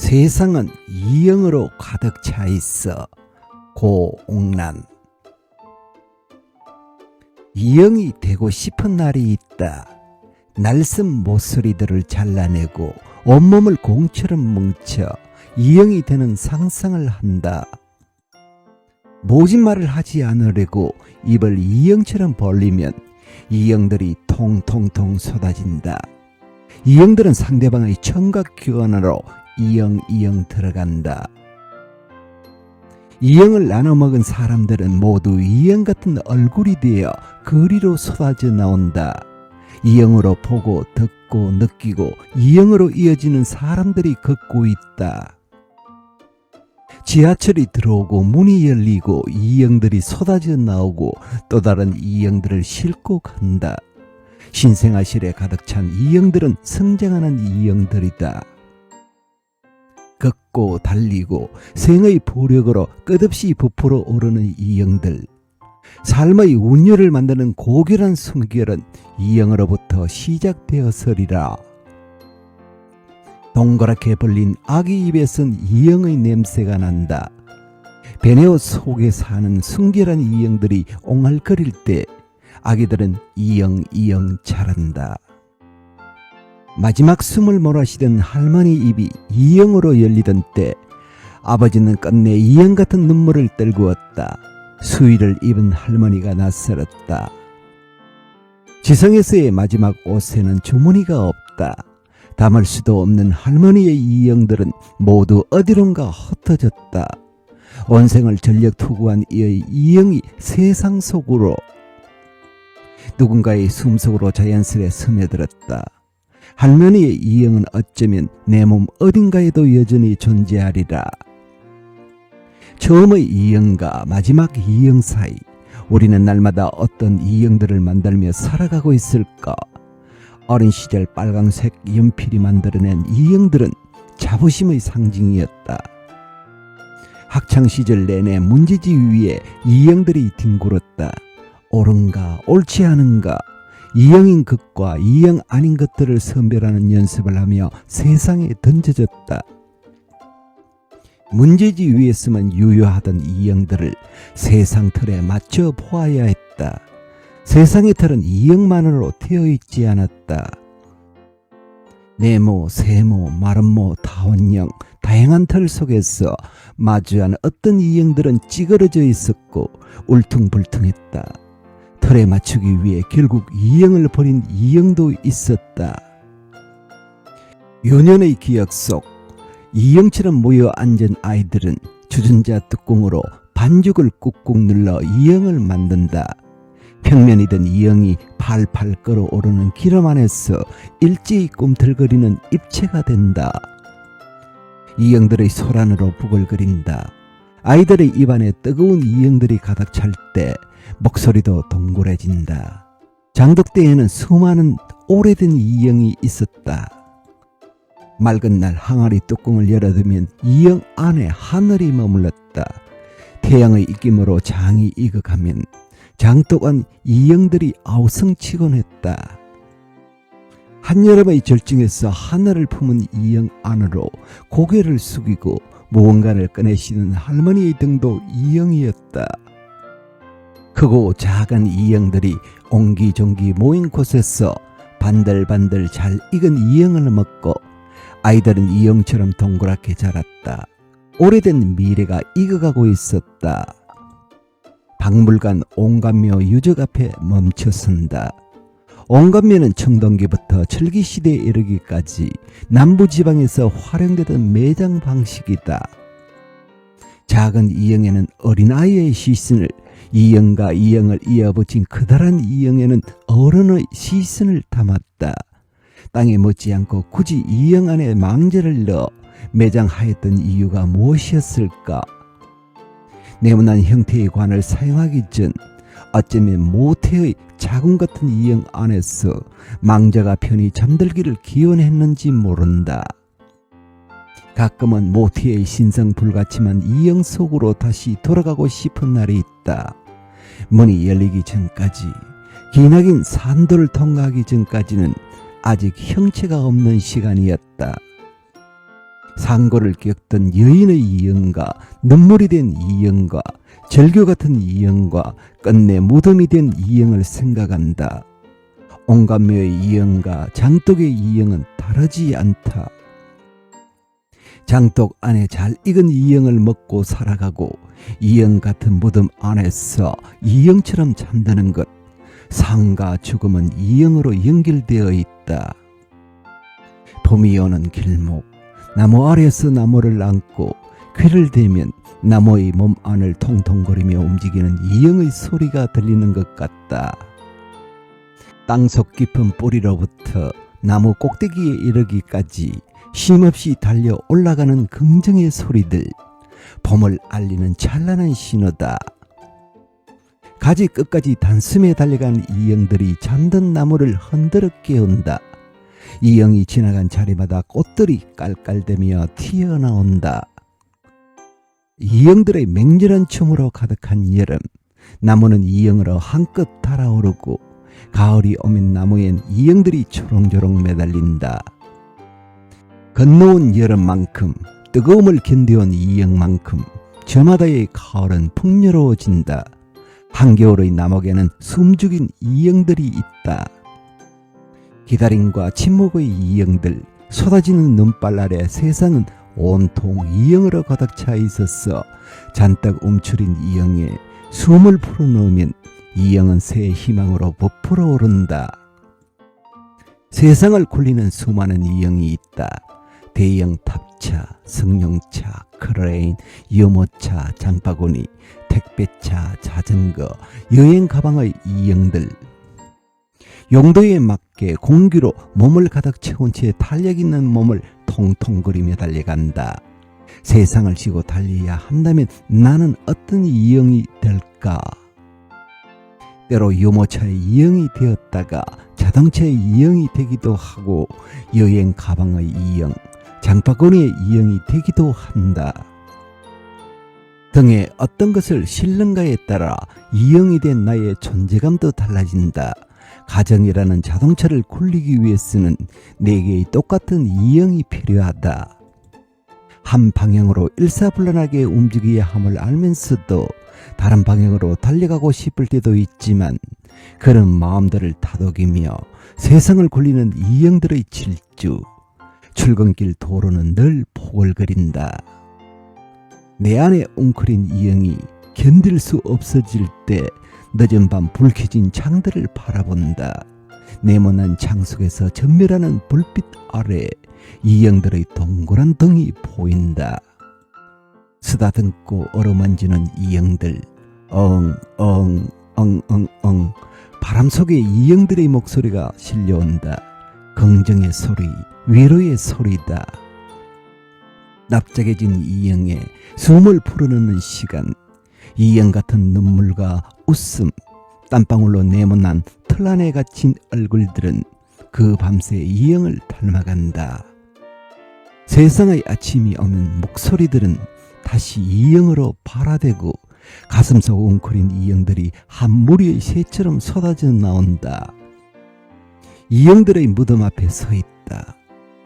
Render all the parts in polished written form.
세상은 이영으로 가득 차 있어. 고옥란. 이영이 되고 싶은 날이 있다. 날쌘 모서리들을 잘라내고 온몸을 공처럼 뭉쳐 이영이 되는 상상을 한다. 모진말을 하지 않으려고 입을 이영처럼 벌리면 이영들이 통통통 쏟아진다. 이영들은 상대방의 청각기관으로 이영 들어간다. 이영을 나눠 먹은 사람들은 모두 이영 같은 얼굴이 되어 거리로 쏟아져 나온다. 이영으로 보고 듣고 느끼고 이영으로 이어지는 사람들이 걷고 있다. 지하철이 들어오고 문이 열리고 이영들이 쏟아져 나오고 또 다른 이영들을 싣고 간다. 신생아실에 가득 찬 이영들은 성장하는 이영들이다. 걷고 달리고 생의 포력으로 끝없이 부풀어 오르는 이영들. 삶의 운율을 만드는 고결한 숨결은 이영으로부터 시작되었으리라. 동그랗게 벌린 아기 입에선 이영의 냄새가 난다. 베네옷 속에 사는 순결한 이영들이 옹알거릴 때 아기들은 이영 자란다. 마지막 숨을 몰아쉬던 할머니 입이 이영으로 열리던 때 아버지는 끝내 이영 같은 눈물을 떨구었다. 수의를 입은 할머니가 낯설었다. 지성에서의 마지막 옷에는 주머니가 없다. 담을 수도 없는 할머니의 이영들은 모두 어디론가 흩어졌다. 온생을 전력 투구한 이의 이영이 세상 속으로 누군가의 숨속으로 자연스레 스며들었다. 할머니의 이영은 어쩌면 내 몸 어딘가에도 여전히 존재하리라. 처음의 이영과 마지막 이영 사이 우리는 날마다 어떤 이영들을 만들며 살아가고 있을까? 어린 시절 빨강색 연필이 만들어낸 이영들은 자부심의 상징이었다. 학창시절 내내 문제지 위에 이영들이 뒹굴었다. 옳은가 옳지 않은가 이영인 것과 이영 아닌 것들을 선별하는 연습을 하며 세상에 던져졌다. 문제지 위에서만 유효하던 이영들을 세상 틀에 맞춰 보아야 했다. 세상의 틀은 이영만으로 되어 있지 않았다. 네모, 세모, 마름모, 다원형 다양한 틀 속에서 마주한 어떤 이영들은 찌그러져 있었고 울퉁불퉁했다. 틀에 맞추기 위해 결국 이영을 버린 이영도 있었다. 유년의 기억 속 이영처럼 모여 앉은 아이들은 주전자 뚜껑으로 반죽을 꾹꾹 눌러 이영을 만든다. 평면이던 이영이 팔팔 끓어오르는 기름 안에서 일제히 꿈틀거리는 입체가 된다. 이영들의 소란으로 부글거린다. 아이들의 입안에 뜨거운 이영들이 가득 찰 때 목소리도 동그래진다. 장독대에는 수많은 오래된 이영이 있었다. 맑은 날 항아리 뚜껑을 열어두면 이영 안에 하늘이 머물렀다. 태양의 입김으로 장이 익어가면 장 또한 이영들이 아우성치곤 했다. 한여름의 절정에서 하늘을 품은 이영 안으로 고개를 숙이고 무언가를 꺼내시는 할머니의 등도 이영이었다. 크고 작은 이영들이 옹기종기 모인 곳에서 반들반들 잘 익은 이영을 먹고 아이들은 이영처럼 동그랗게 자랐다. 오래된 미래가 익어가고 있었다. 박물관 옹감묘 유적 앞에 멈춰선다. 옹감묘는 청동기부터 철기시대에 이르기까지 남부지방에서 활용되던 매장 방식이다. 작은 이영에는 어린아이의 시선을, 이영과 이영을 이어붙인 커다란 이영에는 어른의 시선을 담았다. 땅에 묻지 않고 굳이 이영 안에 망자를 넣어 매장하였던 이유가 무엇이었을까? 네모난 형태의 관을 사용하기 전 어쩌면 모태의 자궁 같은 이영 안에서 망자가 편히 잠들기를 기원했는지 모른다. 가끔은 모태의 신성불같지만 이영 속으로 다시 돌아가고 싶은 날이 있다. 문이 열리기 전까지, 기나긴 산도를 통과하기 전까지는 아직 형체가 없는 시간이었다. 상고를 겪던 여인의 이영과 눈물이 된 이영과 절교 같은 이영과 끝내 무덤이 된 이영을 생각한다. 온감묘의 이영과 장독의 이영은 다르지 않다. 장독 안에 잘 익은 이영을 먹고 살아가고 이영 같은 무덤 안에서 이영처럼 잠드는 것. 삶과 죽음은 이영으로 연결되어 있다. 봄이 오는 길목, 나무 아래에서 나무를 안고 귀를 대면 나무의 몸 안을 통통거리며 움직이는 이영의 소리가 들리는 것 같다. 땅속 깊은 뿌리로부터 나무 꼭대기에 이르기까지 쉼없이 달려 올라가는 긍정의 소리들, 봄을 알리는 찬란한 신호다. 가지 끝까지 단숨에 달려간 이영들이 잠든 나무를 흔들어 깨운다. 이영이 지나간 자리마다 꽃들이 깔깔대며 튀어나온다. 이영들의 맹렬한 춤으로 가득한 여름, 나무는 이영으로 한껏 달아오르고 가을이 오면 나무엔 이영들이 초롱초롱 매달린다. 건너온 여름만큼 뜨거움을 견뎌온 이영만큼 저마다의 가을은 풍요로워진다. 한겨울의 남옥에는 숨죽인 이영들이 있다. 기다림과 침묵의 이영들, 쏟아지는 눈발 아래 세상은 온통 이영으로 가득 차 있었어. 잔뜩 움츠린 이영에 숨을 풀어넣으면 이영은 새 희망으로 부풀어 오른다. 세상을 굴리는 수많은 이영이 있다. 대형 탑차, 승용차, 크레인, 유모차, 장바구니, 택배차, 자전거, 여행 가방의 이영들. 용도에 맞게 공기로 몸을 가득 채운 채 탄력 있는 몸을 통통거리며 달려간다. 세상을 지고 달려야 한다면 나는 어떤 이영이 될까? 때로 유모차의 이영이 되었다가 자동차의 이영이 되기도 하고 여행 가방의 이영, 장바구니의 이영이 되기도 한다. 등에 어떤 것을 실는가에 따라 이영이 된 나의 존재감도 달라진다. 가정이라는 자동차를 굴리기 위해서는 4개의 똑같은 이영이 필요하다. 한 방향으로 일사불란하게 움직여야 함을 알면서도 다른 방향으로 달려가고 싶을 때도 있지만 그런 마음들을 다독이며 세상을 굴리는 이영들의 질주, 출근길 도로는 늘 포글거린다. 내 안에 웅크린 이영이 견딜 수 없어질 때 늦은 밤 불 켜진 창들을 바라본다. 네모난 창 속에서 전멸하는 불빛 아래 이영들의 동그란 등이 보인다. 쓰다듬고 어루만지는 이영들, 엉엉엉엉엉. 바람 속에 이영들의 목소리가 실려온다. 긍정의 소리, 위로의 소리다. 납작해진 이영에 숨을 풀어넣는 시간, 이영 같은 눈물과 웃음, 땀방울로 네모난 틀 안에 갇힌 얼굴들은 그 밤새 이영을 닮아간다. 세상의 아침이 오면 목소리들은 다시 이영으로 발화되고 가슴속 웅크린 이영들이 한 무리의 새처럼 쏟아져 나온다. 이영들의 무덤 앞에 서 있다.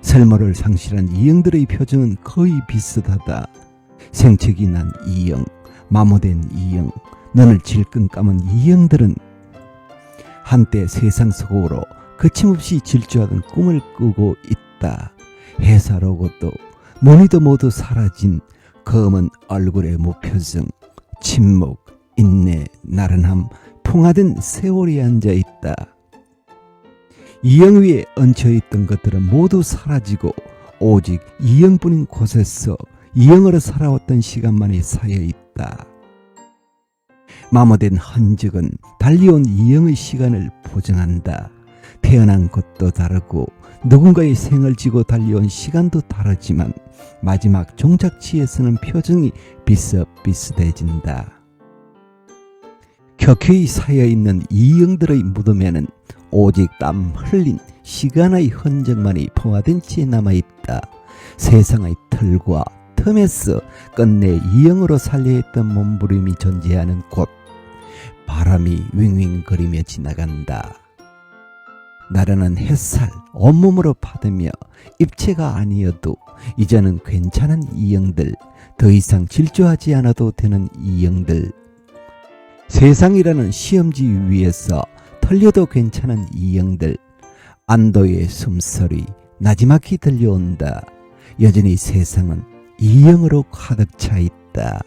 설모를 상실한 이영들의 표정은 거의 비슷하다. 생책이 난 이영, 마모된 이영, 눈을 질끈 감은 이영들은 한때 세상 속으로 거침없이 질주하던 꿈을 꾸고 있다. 해사로고도 무늬도 모두 사라진 검은 얼굴의 무표정, 침묵, 인내, 나른함, 풍화된 세월이 앉아있다. 이영 위에 얹혀있던 것들은 모두 사라지고 오직 이영뿐인 곳에서 이영으로 살아왔던 시간만이 쌓여있다. 마모된 흔적은 달려온 이영의 시간을 보증한다. 태어난 곳도 다르고 누군가의 생을 지고 달려온 시간도 다르지만 마지막 종착지에서는 표정이 비슷비슷해진다. 켜켜이 쌓여있는 이영들의 무덤에는 오직 땀 흘린 시간의 흔적만이 포화된 채 남아있다. 세상의 틀과 틈에서 끝내 이영으로 살려있던 몸부림이 존재하는 곳. 바람이 윙윙거리며 지나간다. 나른한 햇살 온몸으로 받으며 입체가 아니어도 이제는 괜찮은 이영들, 더 이상 질주하지 않아도 되는 이영들. 세상이라는 시험지 위에서 털려도 괜찮은 이영들. 안도의 숨소리 나지막히 들려온다. 여전히 세상은 이영으로 가득 차 있다.